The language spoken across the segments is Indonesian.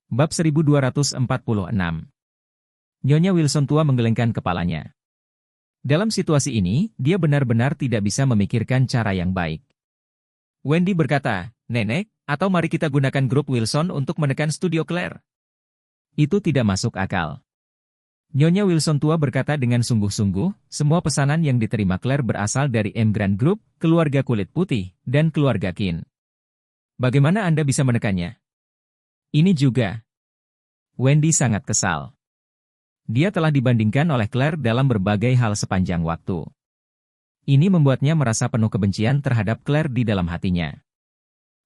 Bab 1246. Nyonya Wilson tua menggelengkan kepalanya. Dalam situasi ini, dia benar-benar tidak bisa memikirkan cara yang baik. Wendy berkata, "Nenek, atau mari kita gunakan grup Wilson untuk menekan studio Claire." Itu tidak masuk akal. Nyonya Wilson tua berkata dengan sungguh-sungguh, semua pesanan yang diterima Claire berasal dari M Grand Group, keluarga kulit putih, dan keluarga Qin. Bagaimana Anda bisa menekannya? Ini juga. Wendy sangat kesal. Dia telah dibandingkan oleh Claire dalam berbagai hal sepanjang waktu. Ini membuatnya merasa penuh kebencian terhadap Claire di dalam hatinya.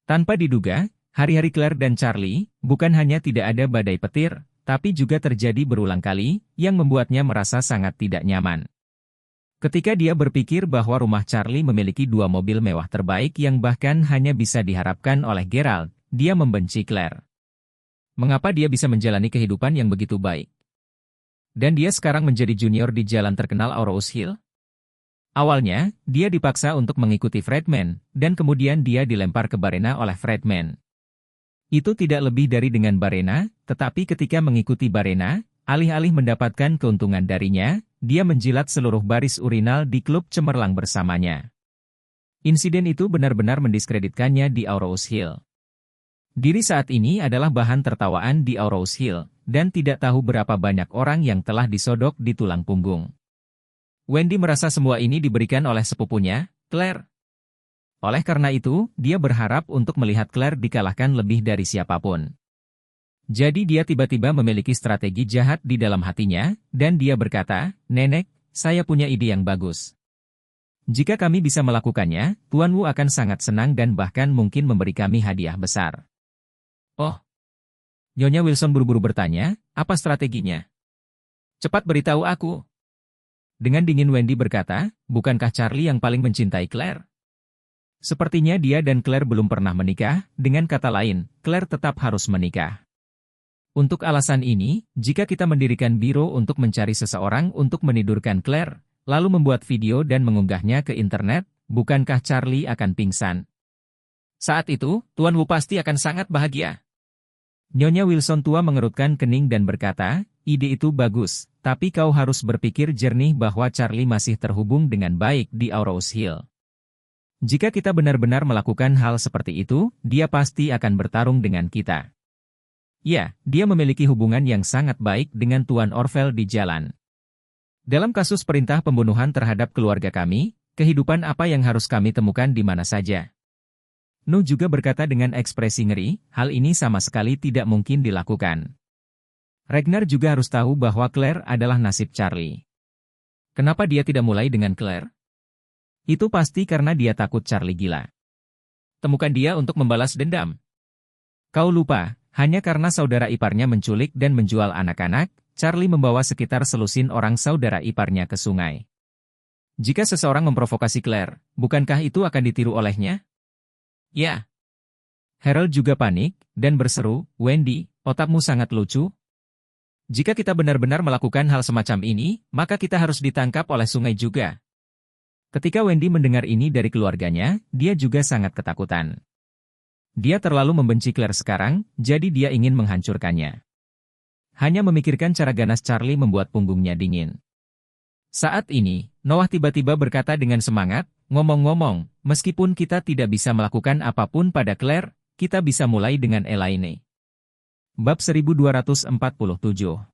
Tanpa diduga, hari-hari Claire dan Charlie bukan hanya tidak ada badai petir, tapi juga terjadi berulang kali, yang membuatnya merasa sangat tidak nyaman. Ketika dia berpikir bahwa rumah Charlie memiliki 2 mobil mewah terbaik yang bahkan hanya bisa diharapkan oleh Gerald, dia membenci Claire. Mengapa dia bisa menjalani kehidupan yang begitu baik? Dan dia sekarang menjadi junior di jalan terkenal Aurous Hill? Awalnya, dia dipaksa untuk mengikuti Fredman, dan kemudian dia dilempar ke Barena oleh Fredman. Itu tidak lebih dari dengan Barena, tetapi ketika mengikuti Barena, alih-alih mendapatkan keuntungan darinya, dia menjilat seluruh baris urinal di klub cemerlang bersamanya. Insiden itu benar-benar mendiskreditkannya di Aurous Hill. Diri saat ini adalah bahan tertawaan di Aurous Hill, dan tidak tahu berapa banyak orang yang telah disodok di tulang punggung. Wendy merasa semua ini diberikan oleh sepupunya, Claire. Oleh karena itu, dia berharap untuk melihat Claire dikalahkan lebih dari siapapun. Jadi dia tiba-tiba memiliki strategi jahat di dalam hatinya, dan dia berkata, "Nenek, saya punya ide yang bagus. Jika kami bisa melakukannya, Tuan Wu akan sangat senang dan bahkan mungkin memberi kami hadiah besar." Oh. Nyonya Wilson buru-buru bertanya, "Apa strateginya? Cepat beritahu aku." Dengan dingin Wendy berkata, "Bukankah Charlie yang paling mencintai Claire? Sepertinya dia dan Claire belum pernah menikah, dengan kata lain, Claire tetap harus menikah. Untuk alasan ini, jika kita mendirikan biro untuk mencari seseorang untuk menidurkan Claire, lalu membuat video dan mengunggahnya ke internet, bukankah Charlie akan pingsan? Saat itu, Tuan Wu pasti akan sangat bahagia." Nyonya Wilson tua mengerutkan kening dan berkata, "Ide itu bagus, tapi kau harus berpikir jernih bahwa Charlie masih terhubung dengan baik di Aurous Hill. Jika kita benar-benar melakukan hal seperti itu, dia pasti akan bertarung dengan kita. Ya, dia memiliki hubungan yang sangat baik dengan Tuan Orvel di jalan. Dalam kasus perintah pembunuhan terhadap keluarga kami, kehidupan apa yang harus kami temukan di mana saja?" Nu juga berkata dengan ekspresi ngeri, "Hal ini sama sekali tidak mungkin dilakukan. Ragnar juga harus tahu bahwa Claire adalah nasib Charlie. Kenapa dia tidak mulai dengan Claire? Itu pasti karena dia takut Charlie gila. Temukan dia untuk membalas dendam. Kau lupa, hanya karena saudara iparnya menculik dan menjual anak-anak, Charlie membawa sekitar selusin orang saudara iparnya ke sungai. Jika seseorang memprovokasi Claire, bukankah itu akan ditiru olehnya? Ya." Harold juga panik, dan berseru, "Wendy, otakmu sangat lucu. Jika kita benar-benar melakukan hal semacam ini, maka kita harus ditangkap oleh sungai juga." Ketika Wendy mendengar ini dari keluarganya, dia juga sangat ketakutan. Dia terlalu membenci Claire sekarang, jadi dia ingin menghancurkannya. Hanya memikirkan cara ganas Charlie membuat punggungnya dingin. Saat ini, Noah tiba-tiba berkata dengan semangat, "Ngomong-ngomong, meskipun kita tidak bisa melakukan apapun pada Claire, kita bisa mulai dengan Elaine." Bab 1247.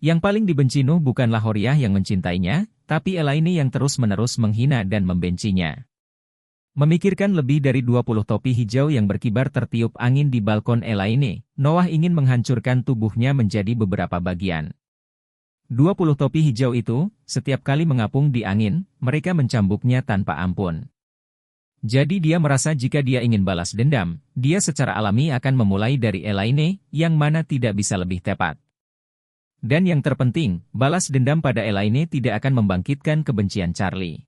Yang paling dibenci Nuh bukanlah Horiah yang mencintainya, tapi Elaine yang terus-menerus menghina dan membencinya. Memikirkan lebih dari 20 topi hijau yang berkibar tertiup angin di balkon Elaine, Noah ingin menghancurkan tubuhnya menjadi beberapa bagian. 20 topi hijau itu, setiap kali mengapung di angin, mereka mencambuknya tanpa ampun. Jadi dia merasa jika dia ingin balas dendam, dia secara alami akan memulai dari Elaine, yang mana tidak bisa lebih tepat. Dan yang terpenting, balas dendam pada Elaine tidak akan membangkitkan kebencian Charlie.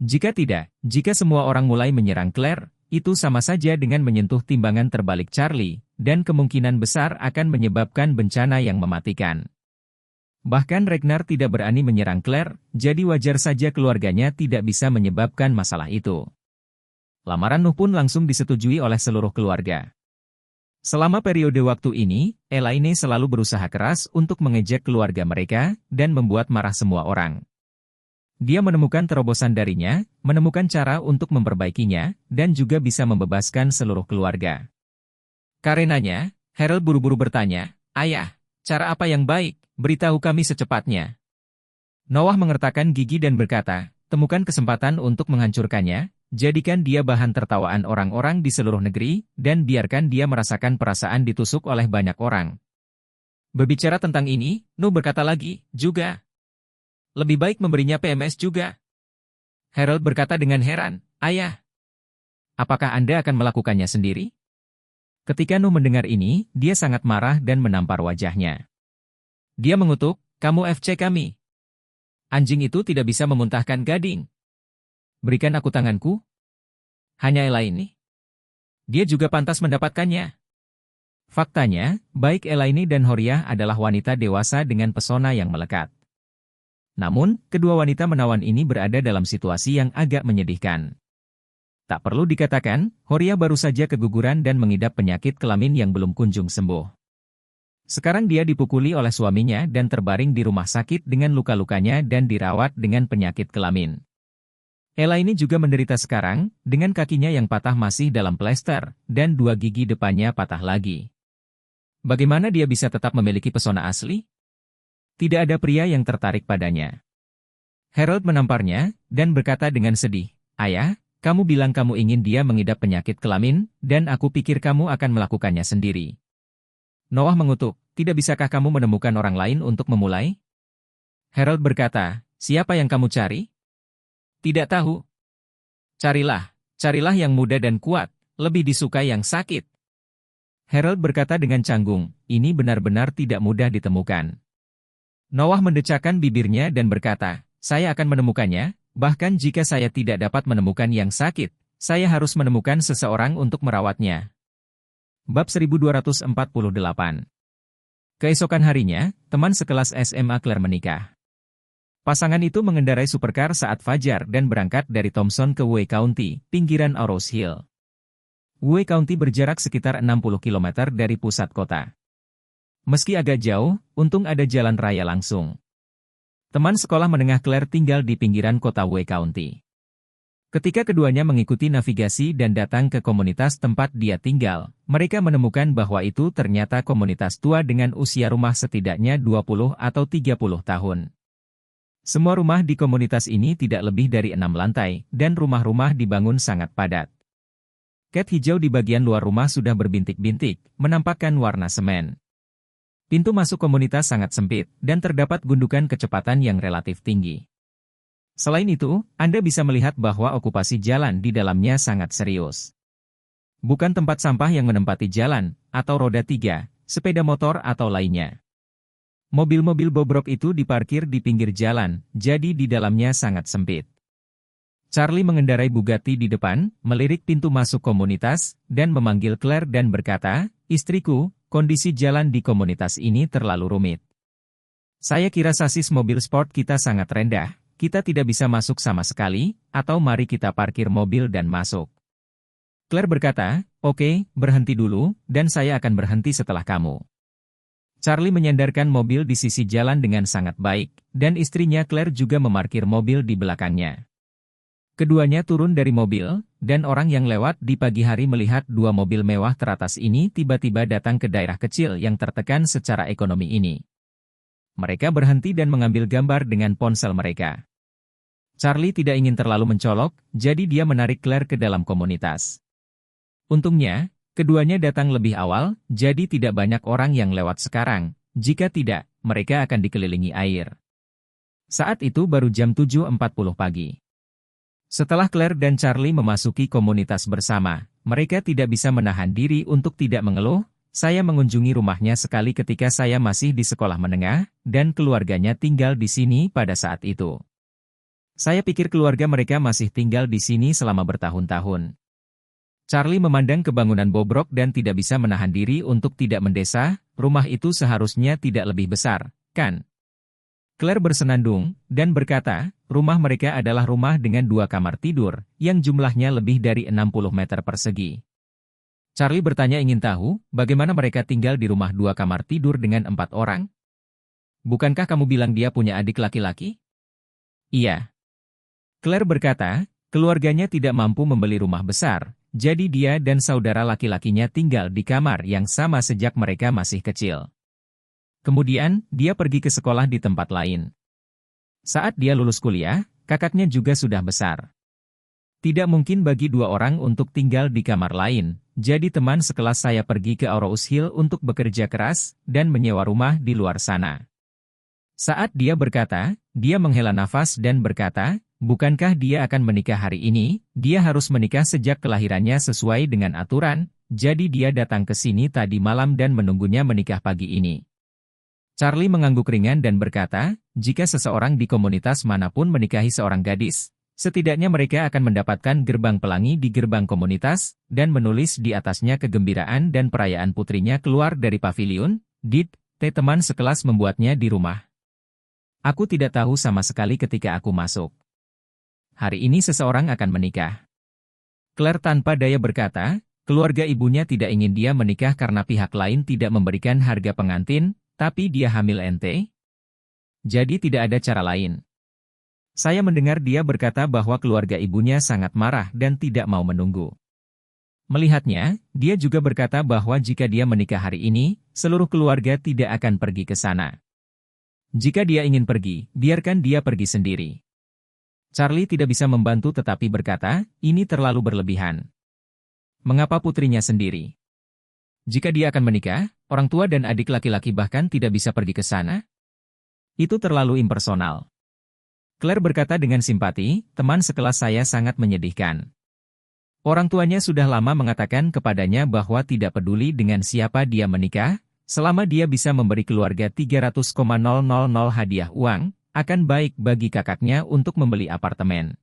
Jika tidak, jika semua orang mulai menyerang Claire, itu sama saja dengan menyentuh timbangan terbalik Charlie, dan kemungkinan besar akan menyebabkan bencana yang mematikan. Bahkan Ragnar tidak berani menyerang Claire, jadi wajar saja keluarganya tidak bisa menyebabkan masalah itu. Lamaran Nuh pun langsung disetujui oleh seluruh keluarga. Selama periode waktu ini, Elaine selalu berusaha keras untuk mengejek keluarga mereka dan membuat marah semua orang. Dia menemukan terobosan darinya, menemukan cara untuk memperbaikinya, dan juga bisa membebaskan seluruh keluarga. Karenanya, Harold buru-buru bertanya, "Ayah, cara apa yang baik? Beritahu kami secepatnya." Noah mengertakkan gigi dan berkata, "Temukan kesempatan untuk menghancurkannya, jadikan dia bahan tertawaan orang-orang di seluruh negeri, dan biarkan dia merasakan perasaan ditusuk oleh banyak orang." Berbicara tentang ini, Nuh berkata lagi, "Juga. Lebih baik memberinya PMS juga." Harold berkata dengan heran, "Ayah, apakah Anda akan melakukannya sendiri?" Ketika Nuh mendengar ini, dia sangat marah dan menampar wajahnya. Dia mengutuk, "Kamu FC kami. Anjing itu tidak bisa memuntahkan gading. Berikan aku tanganku." Hanya Elaine. Dia juga pantas mendapatkannya. Faktanya, baik Elaine dan Horia adalah wanita dewasa dengan pesona yang melekat. Namun, kedua wanita menawan ini berada dalam situasi yang agak menyedihkan. Tak perlu dikatakan, Horia baru saja keguguran dan mengidap penyakit kelamin yang belum kunjung sembuh. Sekarang dia dipukuli oleh suaminya dan terbaring di rumah sakit dengan luka-lukanya dan dirawat dengan penyakit kelamin. Elaine juga menderita sekarang, dengan kakinya yang patah masih dalam plester, dan 2 gigi depannya patah lagi. Bagaimana dia bisa tetap memiliki pesona asli? Tidak ada pria yang tertarik padanya. Harold menamparnya, dan berkata dengan sedih, "Ayah, kamu bilang kamu ingin dia mengidap penyakit kelamin, dan aku pikir kamu akan melakukannya sendiri." Noah mengutuk, "Tidak bisakah kamu menemukan orang lain untuk memulai?" Harold berkata, "Siapa yang kamu cari?" "Tidak tahu." Carilah yang muda dan kuat, lebih disukai yang sakit." Harold berkata dengan canggung, "Ini benar-benar tidak mudah ditemukan." Noah mendecakkan bibirnya dan berkata, "Saya akan menemukannya, bahkan jika saya tidak dapat menemukan yang sakit, saya harus menemukan seseorang untuk merawatnya." Bab 1248. Keesokan harinya, teman sekelas SMA Claire menikah. Pasangan itu mengendarai supercar saat fajar dan berangkat dari Thompson ke Wye County, pinggiran Oro's Hill. Wye County berjarak sekitar 60 km dari pusat kota. Meski agak jauh, untung ada jalan raya langsung. Teman sekolah menengah Claire tinggal di pinggiran kota Wye County. Ketika keduanya mengikuti navigasi dan datang ke komunitas tempat dia tinggal, mereka menemukan bahwa itu ternyata komunitas tua dengan usia rumah setidaknya 20 atau 30 tahun. Semua rumah di komunitas ini tidak lebih dari 6 lantai, dan rumah-rumah dibangun sangat padat. Cat hijau di bagian luar rumah sudah berbintik-bintik, menampakkan warna semen. Pintu masuk komunitas sangat sempit, dan terdapat gundukan kecepatan yang relatif tinggi. Selain itu, Anda bisa melihat bahwa okupasi jalan di dalamnya sangat serius. Bukan tempat sampah yang menempati jalan, atau roda 3, sepeda motor atau lainnya. Mobil-mobil bobrok itu diparkir di pinggir jalan, jadi di dalamnya sangat sempit. Charlie mengendarai Bugatti di depan, melirik pintu masuk komunitas, dan memanggil Claire dan berkata, "Istriku, kondisi jalan di komunitas ini terlalu rumit. Saya kira sasis mobil sport kita sangat rendah, kita tidak bisa masuk sama sekali, atau mari kita parkir mobil dan masuk." Claire berkata, "Oke, berhenti dulu, dan saya akan berhenti setelah kamu." Charlie menyandarkan mobil di sisi jalan dengan sangat baik, dan istrinya Claire juga memarkir mobil di belakangnya. Keduanya turun dari mobil, dan orang yang lewat di pagi hari melihat 2 mobil mewah teratas ini tiba-tiba datang ke daerah kecil yang tertekan secara ekonomi ini. Mereka berhenti dan mengambil gambar dengan ponsel mereka. Charlie tidak ingin terlalu mencolok, jadi dia menarik Claire ke dalam komunitas. Untungnya, keduanya datang lebih awal, jadi tidak banyak orang yang lewat sekarang. Jika tidak, mereka akan dikelilingi air. Saat itu baru jam 7.40 pagi. Setelah Claire dan Charlie memasuki komunitas bersama, mereka tidak bisa menahan diri untuk tidak mengeluh. "Saya mengunjungi rumahnya sekali ketika saya masih di sekolah menengah, dan keluarganya tinggal di sini pada saat itu. Saya pikir keluarga mereka masih tinggal di sini selama bertahun-tahun." Charlie memandang ke bangunan bobrok dan tidak bisa menahan diri untuk tidak mendesah, "Rumah itu seharusnya tidak lebih besar, kan?" Claire bersenandung, dan berkata, rumah mereka adalah rumah dengan 2 kamar tidur, yang jumlahnya lebih dari 60 meter persegi. Charlie bertanya ingin tahu, bagaimana mereka tinggal di rumah 2 kamar tidur dengan 4 orang? Bukankah kamu bilang dia punya adik laki-laki? Iya. Claire berkata, keluarganya tidak mampu membeli rumah besar, jadi dia dan saudara laki-lakinya tinggal di kamar yang sama sejak mereka masih kecil. Kemudian, dia pergi ke sekolah di tempat lain. Saat dia lulus kuliah, kakaknya juga sudah besar. Tidak mungkin bagi 2 orang untuk tinggal di kamar lain, jadi teman sekelas saya pergi ke Aurous Hill untuk bekerja keras dan menyewa rumah di luar sana. Saat dia berkata, dia menghela nafas dan berkata, bukankah dia akan menikah hari ini? Dia harus menikah sejak kelahirannya sesuai dengan aturan, jadi dia datang ke sini tadi malam dan menunggunya menikah pagi ini. Charlie mengangguk ringan dan berkata, jika seseorang di komunitas manapun menikahi seorang gadis, setidaknya mereka akan mendapatkan gerbang pelangi di gerbang komunitas, dan menulis di atasnya kegembiraan dan perayaan putrinya keluar dari paviliun. Teman sekelas membuatnya di rumah. Aku tidak tahu sama sekali ketika aku masuk. Hari ini seseorang akan menikah. Claire tanpa daya berkata, keluarga ibunya tidak ingin dia menikah karena pihak lain tidak memberikan harga pengantin, tapi dia hamil ente. Jadi tidak ada cara lain. Saya mendengar dia berkata bahwa keluarga ibunya sangat marah dan tidak mau menunggu. Melihatnya, dia juga berkata bahwa jika dia menikah hari ini, seluruh keluarga tidak akan pergi ke sana. Jika dia ingin pergi, biarkan dia pergi sendiri. Charlie tidak bisa membantu tetapi berkata, ini terlalu berlebihan. Mengapa putrinya sendiri? Jika dia akan menikah, orang tua dan adik laki-laki bahkan tidak bisa pergi ke sana? Itu terlalu impersonal. Claire berkata dengan simpati, teman sekelas saya sangat menyedihkan. Orang tuanya sudah lama mengatakan kepadanya bahwa tidak peduli dengan siapa dia menikah, selama dia bisa memberi keluarga 300,000 hadiah uang, akan baik bagi kakaknya untuk membeli apartemen.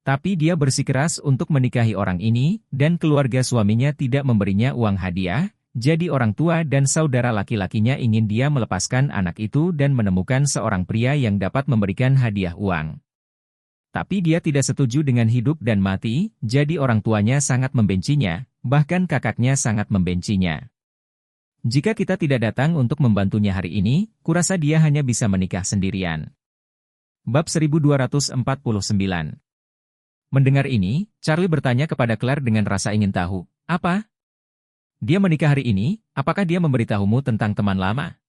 Tapi dia bersikeras untuk menikahi orang ini, dan keluarga suaminya tidak memberinya uang hadiah, jadi orang tua dan saudara laki-lakinya ingin dia melepaskan anak itu dan menemukan seorang pria yang dapat memberikan hadiah uang. Tapi dia tidak setuju dengan hidup dan mati, jadi orang tuanya sangat membencinya, bahkan kakaknya sangat membencinya. Jika kita tidak datang untuk membantunya hari ini, kurasa dia hanya bisa menikah sendirian. Bab 1249. Mendengar ini, Charlie bertanya kepada Claire dengan rasa ingin tahu, apa? Dia menikah hari ini, apakah dia memberitahumu tentang teman lama?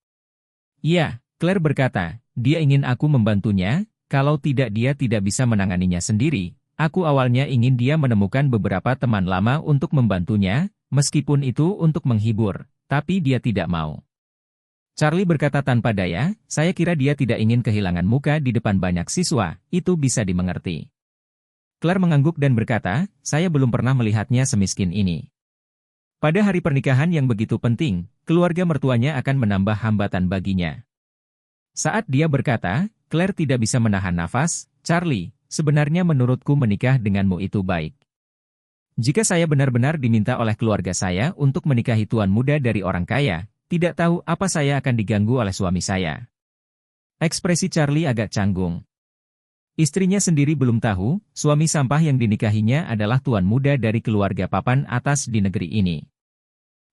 Iya, Claire berkata, dia ingin aku membantunya, kalau tidak dia tidak bisa menanganinya sendiri. Aku awalnya ingin dia menemukan beberapa teman lama untuk membantunya, meskipun itu untuk menghibur, tapi dia tidak mau. Charlie berkata tanpa daya, saya kira dia tidak ingin kehilangan muka di depan banyak siswa, itu bisa dimengerti. Claire mengangguk dan berkata, saya belum pernah melihatnya semiskin ini. Pada hari pernikahan yang begitu penting, keluarga mertuanya akan menambah hambatan baginya. Saat dia berkata, Claire tidak bisa menahan nafas, Charlie, sebenarnya menurutku menikah denganmu itu baik. Jika saya benar-benar diminta oleh keluarga saya untuk menikahi tuan muda dari orang kaya, tidak tahu apa saya akan diganggu oleh suami saya. Ekspresi Charlie agak canggung. Istrinya sendiri belum tahu, suami sampah yang dinikahinya adalah tuan muda dari keluarga papan atas di negeri ini.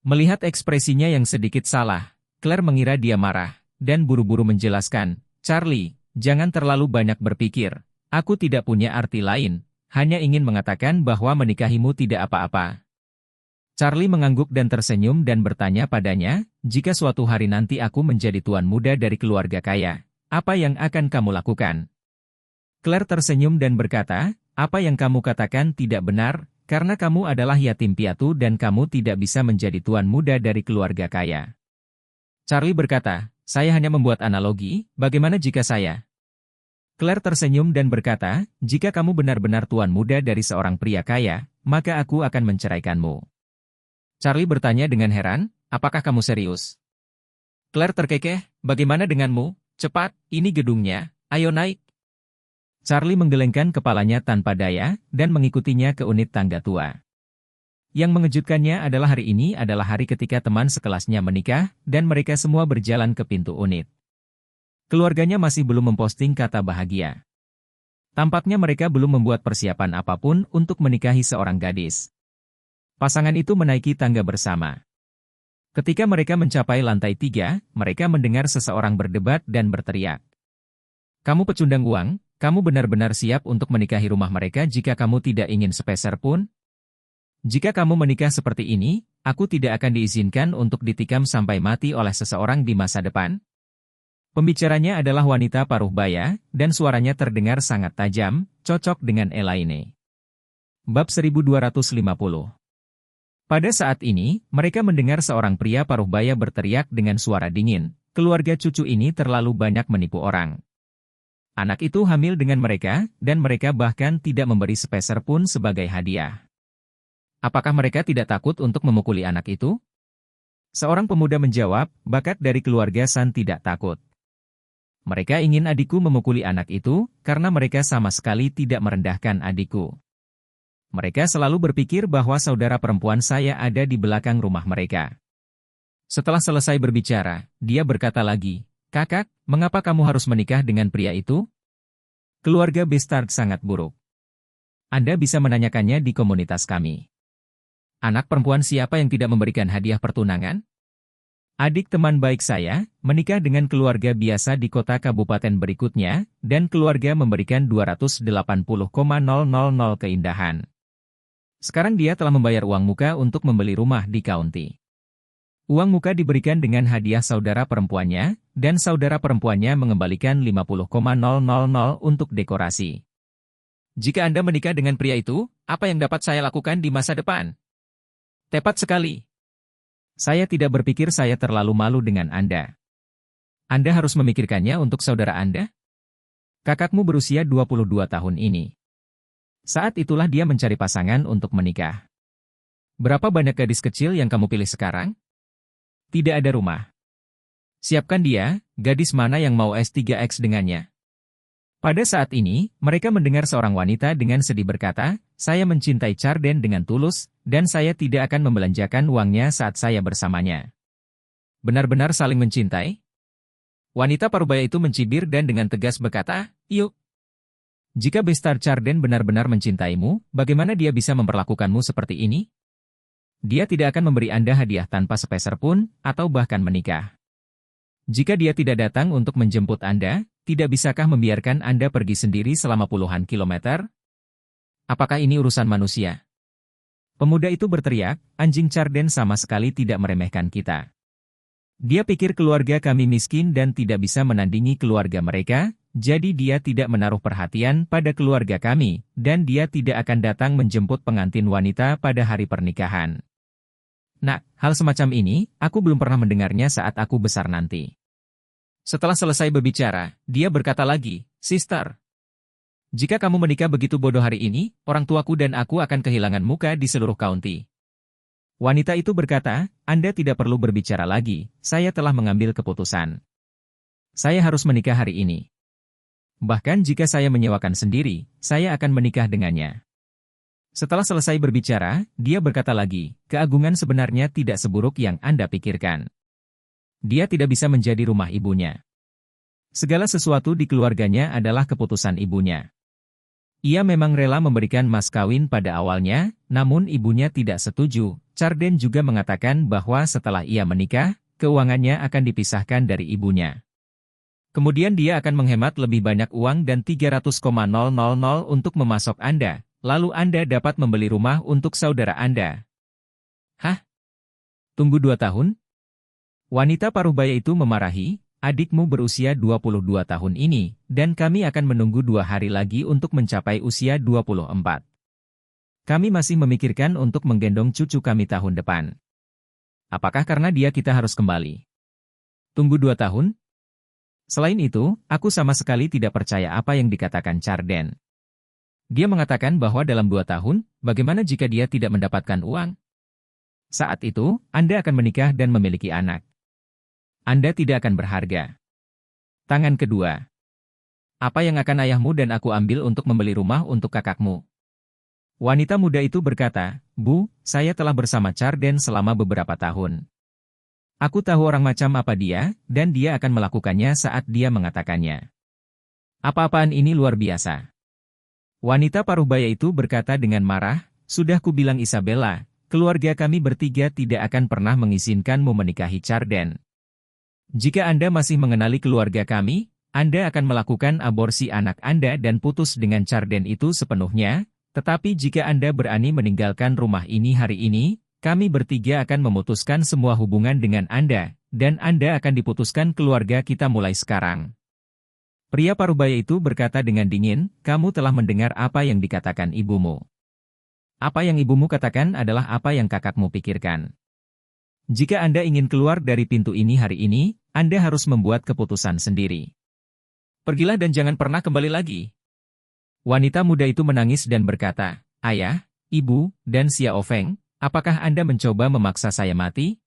Melihat ekspresinya yang sedikit salah, Claire mengira dia marah, dan buru-buru menjelaskan, Charlie, jangan terlalu banyak berpikir, aku tidak punya arti lain, hanya ingin mengatakan bahwa menikahimu tidak apa-apa. Charlie mengangguk dan tersenyum dan bertanya padanya, jika suatu hari nanti aku menjadi tuan muda dari keluarga kaya, apa yang akan kamu lakukan? Claire tersenyum dan berkata, apa yang kamu katakan tidak benar, karena kamu adalah yatim piatu dan kamu tidak bisa menjadi tuan muda dari keluarga kaya. Charlie berkata, saya hanya membuat analogi, bagaimana jika saya? Claire tersenyum dan berkata, jika kamu benar-benar tuan muda dari seorang pria kaya, maka aku akan menceraikanmu. Charlie bertanya dengan heran, apakah kamu serius? Claire terkekeh, bagaimana denganmu? Cepat, ini gedungnya, ayo naik. Charlie menggelengkan kepalanya tanpa daya, dan mengikutinya ke unit tangga tua. Yang mengejutkannya adalah hari ini adalah hari ketika teman sekelasnya menikah, dan mereka semua berjalan ke pintu unit. Keluarganya masih belum memposting kata bahagia. Tampaknya mereka belum membuat persiapan apapun untuk menikahi seorang gadis. Pasangan itu menaiki tangga bersama. Ketika mereka mencapai lantai 3, mereka mendengar seseorang berdebat dan berteriak. Kamu pecundang uang, kamu benar-benar siap untuk menikahi rumah mereka jika kamu tidak ingin sepeser pun? Jika kamu menikah seperti ini, aku tidak akan diizinkan untuk ditikam sampai mati oleh seseorang di masa depan. Pembicaranya adalah wanita paruh baya, dan suaranya terdengar sangat tajam, cocok dengan Elaine. Bab 1250. Pada saat ini, mereka mendengar seorang pria paruh baya berteriak dengan suara dingin, keluarga cucu ini terlalu banyak menipu orang. Anak itu hamil dengan mereka, dan mereka bahkan tidak memberi sepeser pun sebagai hadiah. Apakah mereka tidak takut untuk memukuli anak itu? Seorang pemuda menjawab, bakat dari keluarga San tidak takut. Mereka ingin adikku memukuli anak itu, karena mereka sama sekali tidak merendahkan adikku. Mereka selalu berpikir bahwa saudara perempuan saya ada di belakang rumah mereka. Setelah selesai berbicara, dia berkata lagi, "Kakak, mengapa kamu harus menikah dengan pria itu?" Keluarga Bestard sangat buruk. Anda bisa menanyakannya di komunitas kami. Anak perempuan siapa yang tidak memberikan hadiah pertunangan? Adik teman baik saya, menikah dengan keluarga biasa di kota kabupaten berikutnya, dan keluarga memberikan 280,000 keindahan. Sekarang dia telah membayar uang muka untuk membeli rumah di county. Uang muka diberikan dengan hadiah saudara perempuannya, dan saudara perempuannya mengembalikan 50,000 untuk dekorasi. Jika Anda menikah dengan pria itu, apa yang dapat saya lakukan di masa depan? Tepat sekali. Saya tidak berpikir saya terlalu malu dengan Anda. Anda harus memikirkannya untuk saudara Anda? Kakakmu berusia 22 tahun ini. Saat itulah dia mencari pasangan untuk menikah. Berapa banyak gadis kecil yang kamu pilih sekarang? Tidak ada rumah. Siapkan dia, gadis mana yang mau S3X dengannya? Pada saat ini, mereka mendengar seorang wanita dengan sedih berkata, "Saya mencintai Charden dengan tulus, dan saya tidak akan membelanjakan uangnya saat saya bersamanya." Benar-benar saling mencintai? Wanita parubaya itu mencibir dan dengan tegas berkata, "Yuk. Jika Bestard Charden benar-benar mencintaimu, bagaimana dia bisa memperlakukanmu seperti ini? Dia tidak akan memberi Anda hadiah tanpa sepeser pun, atau bahkan menikah. Jika dia tidak datang untuk menjemput Anda, tidak bisakah membiarkan Anda pergi sendiri selama puluhan kilometer? Apakah ini urusan manusia?" Pemuda itu berteriak, "Anjing Charden sama sekali tidak meremehkan kita. Dia pikir keluarga kami miskin dan tidak bisa menandingi keluarga mereka, jadi dia tidak menaruh perhatian pada keluarga kami, dan dia tidak akan datang menjemput pengantin wanita pada hari pernikahan. Nah, hal semacam ini, aku belum pernah mendengarnya saat aku besar nanti." Setelah selesai berbicara, dia berkata lagi, "Sister, jika kamu menikah begitu bodoh hari ini, orang tuaku dan aku akan kehilangan muka di seluruh county." Wanita itu berkata, "Anda tidak perlu berbicara lagi, saya telah mengambil keputusan. Saya harus menikah hari ini. Bahkan jika saya menyewakan sendiri, saya akan menikah dengannya." Setelah selesai berbicara, dia berkata lagi, "Keagungan sebenarnya tidak seburuk yang Anda pikirkan. Dia tidak bisa menjadi rumah ibunya. Segala sesuatu di keluarganya adalah keputusan ibunya. Ia memang rela memberikan mas kawin pada awalnya, namun ibunya tidak setuju." Charden juga mengatakan bahwa setelah ia menikah, keuangannya akan dipisahkan dari ibunya. Kemudian dia akan menghemat lebih banyak uang dan 300,000 untuk memasok Anda, lalu Anda dapat membeli rumah untuk saudara Anda. Hah? Tunggu 2 tahun? Wanita parubaya itu memarahi, "Adikmu berusia 22 tahun ini, dan kami akan menunggu 2 hari lagi untuk mencapai usia 24. Kami masih memikirkan untuk menggendong cucu kami tahun depan. Apakah karena dia kita harus kembali? Tunggu 2 tahun? Selain itu, aku sama sekali tidak percaya apa yang dikatakan Charden. Dia mengatakan bahwa dalam 2 tahun, bagaimana jika dia tidak mendapatkan uang? Saat itu, Anda akan menikah dan memiliki anak. Anda tidak akan berharga." Tangan kedua. "Apa yang akan ayahmu dan aku ambil untuk membeli rumah untuk kakakmu?" Wanita muda itu berkata, "Bu, saya telah bersama Charden selama beberapa tahun. Aku tahu orang macam apa dia, dan dia akan melakukannya saat dia mengatakannya. Apa-apaan ini luar biasa." Wanita parubaya itu berkata dengan marah, "Sudah kubilang Isabella, keluarga kami bertiga tidak akan pernah mengizinkanmu menikahi Charden. Jika Anda masih mengenali keluarga kami, Anda akan melakukan aborsi anak Anda dan putus dengan Charden itu sepenuhnya, tetapi jika Anda berani meninggalkan rumah ini hari ini, kami bertiga akan memutuskan semua hubungan dengan Anda, dan Anda akan diputuskan keluarga kita mulai sekarang. Pria parubaya itu berkata dengan dingin, kamu telah mendengar apa yang dikatakan ibumu. Apa yang ibumu katakan adalah apa yang kakakmu pikirkan. Jika Anda ingin keluar dari pintu ini hari ini, Anda harus membuat keputusan sendiri. Pergilah dan jangan pernah kembali lagi. Wanita muda itu menangis dan berkata, Ayah, Ibu, dan Xiao Feng, apakah Anda mencoba memaksa saya mati?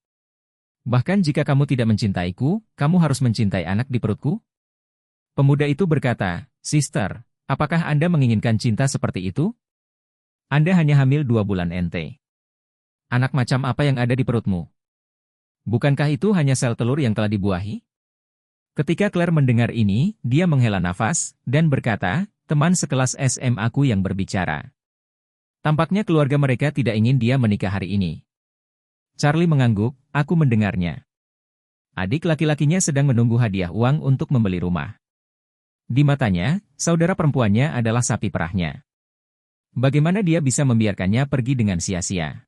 Bahkan jika kamu tidak mencintaiku, kamu harus mencintai anak di perutku? Pemuda itu berkata, Sister, apakah Anda menginginkan cinta seperti itu? Anda hanya hamil 2 bulan ente. Anak macam apa yang ada di perutmu? Bukankah itu hanya sel telur yang telah dibuahi? Ketika Claire mendengar ini, dia menghela nafas, dan berkata, teman sekelas SM aku yang berbicara. Tampaknya keluarga mereka tidak ingin dia menikah hari ini. Charlie mengangguk, aku mendengarnya. Adik laki-lakinya sedang menunggu hadiah uang untuk membeli rumah. Di matanya, saudara perempuannya adalah sapi perahnya. Bagaimana dia bisa membiarkannya pergi dengan sia-sia?